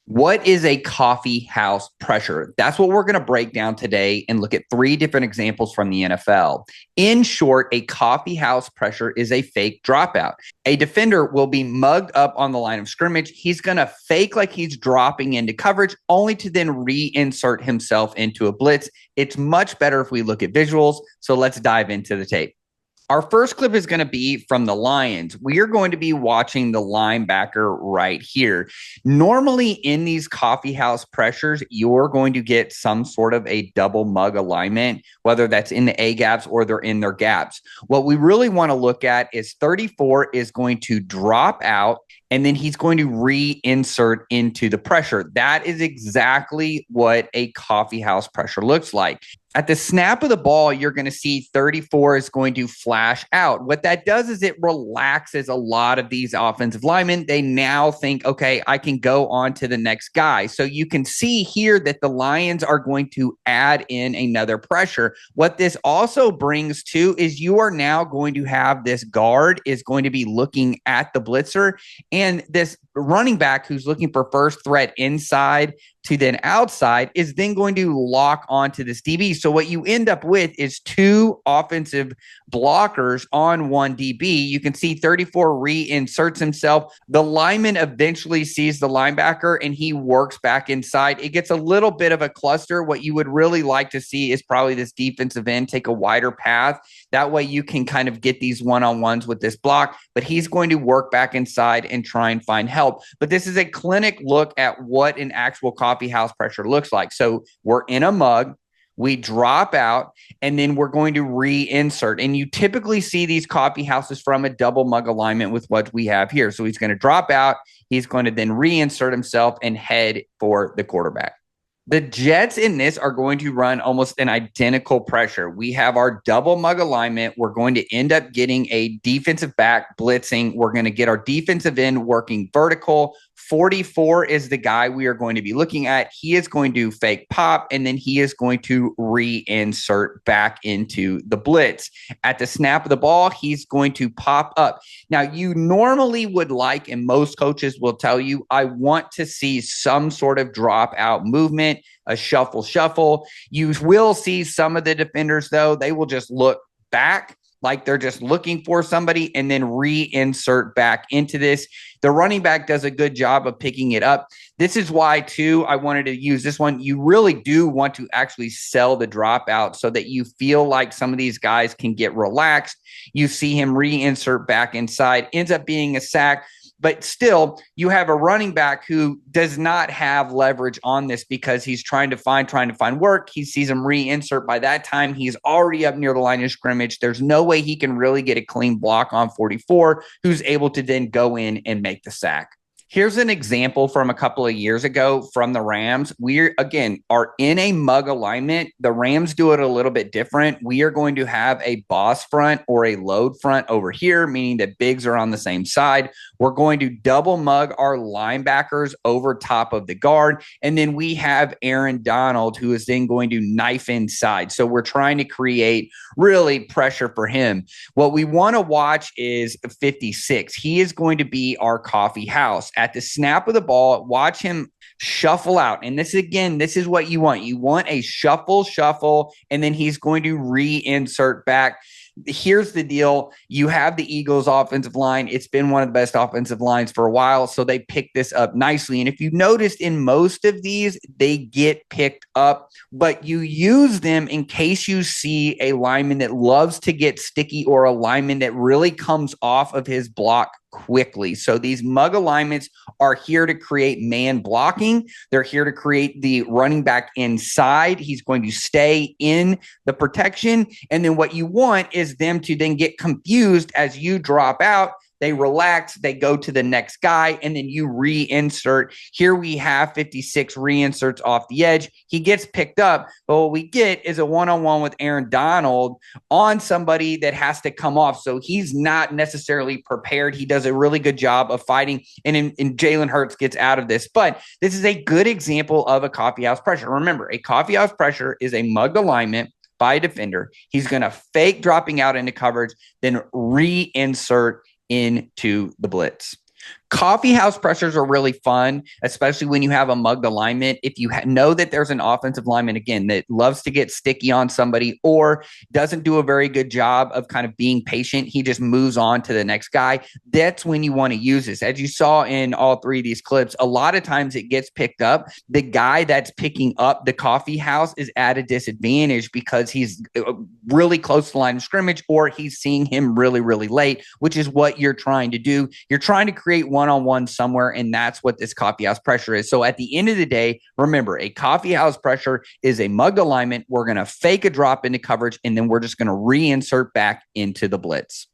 What is a coffee house pressure? That's what we're going to break down today and look at three different examples from the NFL. In short, a coffee house pressure is a fake dropout. A defender will be mugged up on the line of scrimmage. He's going to fake like he's dropping into coverage, only to then reinsert himself into a blitz. It's much better if we look at visuals. So let's dive into the tape. Our first clip is going to be from the Lions. We are going to be watching the linebacker right here. Normally in these coffee house pressures, you're going to get some sort of a double mug alignment, whether that's in the A gaps or they're in their gaps. What we really want to look at is 34 is going to drop out and then he's going to reinsert into the pressure. That is exactly what a coffee house pressure looks like. At the snap of the ball, you're going to see 34 is going to flash out. What that does is it relaxes a lot of these offensive linemen. They now think, okay, I can go on to the next guy. So you can see here that the Lions are going to add in another pressure. What this also brings to is you are now going to have this guard is going to be looking at the blitzer, and this running back who's looking for first threat inside to then outside is then going to lock onto this DB. So what you end up with is two offensive blockers on one DB. You can see 34 reinserts himself. The lineman eventually sees the linebacker and he works back inside. It gets a little bit of a cluster. What you would really like to see is probably this defensive end take a wider path. That way you can kind of get these one-on-ones with this block, but he's going to work back inside and try and find help. But this is a clinic look at what an actual coffee house pressure looks like. So we're in a mug, we drop out, and then we're going to reinsert. And you typically see these coffee houses from a double mug alignment with what we have here. So he's going to drop out, he's going to then reinsert himself and head for the quarterback. The Jets in this are going to run almost an identical pressure. We have our double mug alignment. We're going to end up getting a defensive back blitzing. We're going to get our defensive end working vertical. 44 is the guy we are going to be looking at. He is going to fake pop, and then he is going to reinsert back into the blitz. At the snap of the ball, he's going to pop up. Now, you normally would like, and most coaches will tell you, I want to see some sort of dropout movement, a shuffle. You will see some of the defenders, though, they will just look back like they're just looking for somebody and then reinsert back into this. The running back does a good job of picking it up. This is why, too, I wanted to use this one. You really do want to actually sell the dropout so that you feel like some of these guys can get relaxed. You see him reinsert back inside, ends up being a sack. But still, you have a running back who does not have leverage on this because he's trying to find work. He sees him reinsert. By that time, he's already up near the line of scrimmage. There's no way he can really get a clean block on 44, who's able to then go in and make the sack. Here's an example from a couple of years ago from the Rams. We, again, are in a mug alignment. The Rams do it a little bit different. We are going to have a boss front or a load front over here, meaning that bigs are on the same side. We're going to double mug our linebackers over top of the guard. And then we have Aaron Donald, who is then going to knife inside. So we're trying to create really pressure for him. What we want to watch is 56. He is going to be our coffee house. At the snap of the ball, watch him shuffle out. And this, again, this is what you want. You want a shuffle, and then he's going to reinsert back. Here's the deal. You have the Eagles offensive line. It's been one of the best offensive lines for a while, so they picked this up nicely. And if you've noticed in most of these, they get picked up, but you use them in case you see a lineman that loves to get sticky or a lineman that really comes off of his block quickly. So these mug alignments are here to create man blocking. They're here to create the running back inside. He's going to stay in the protection. And then what you want is them to then get confused as you drop out. They relax, they go to the next guy, and then you reinsert. Here we have 56 reinserts off the edge. He gets picked up, but what we get is a one-on-one with Aaron Donald on somebody that has to come off. So he's not necessarily prepared. He does a really good job of fighting, and Jalen Hurts gets out of this. But this is a good example of a coffee house pressure. Remember, a coffee house pressure is a mugged alignment by a defender. He's going to fake dropping out into coverage, then reinsert into the blitz. Coffee house pressures are really fun, especially when you have a mugged alignment. If you know that there's an offensive lineman, again, that loves to get sticky on somebody or doesn't do a very good job of kind of being patient, he just moves on to the next guy. That's when you want to use this. As you saw in all three of these clips, a lot of times it gets picked up. The guy that's picking up the coffee house is at a disadvantage because he's really close to the line of scrimmage or he's seeing him really, really late, which is what you're trying to do. You're trying to create one-on-one somewhere, and that's what this coffee house pressure is. So at the end of the day, remember, a coffee house pressure is a mugged alignment. We're going to fake a drop into coverage, and then we're just going to reinsert back into the blitz.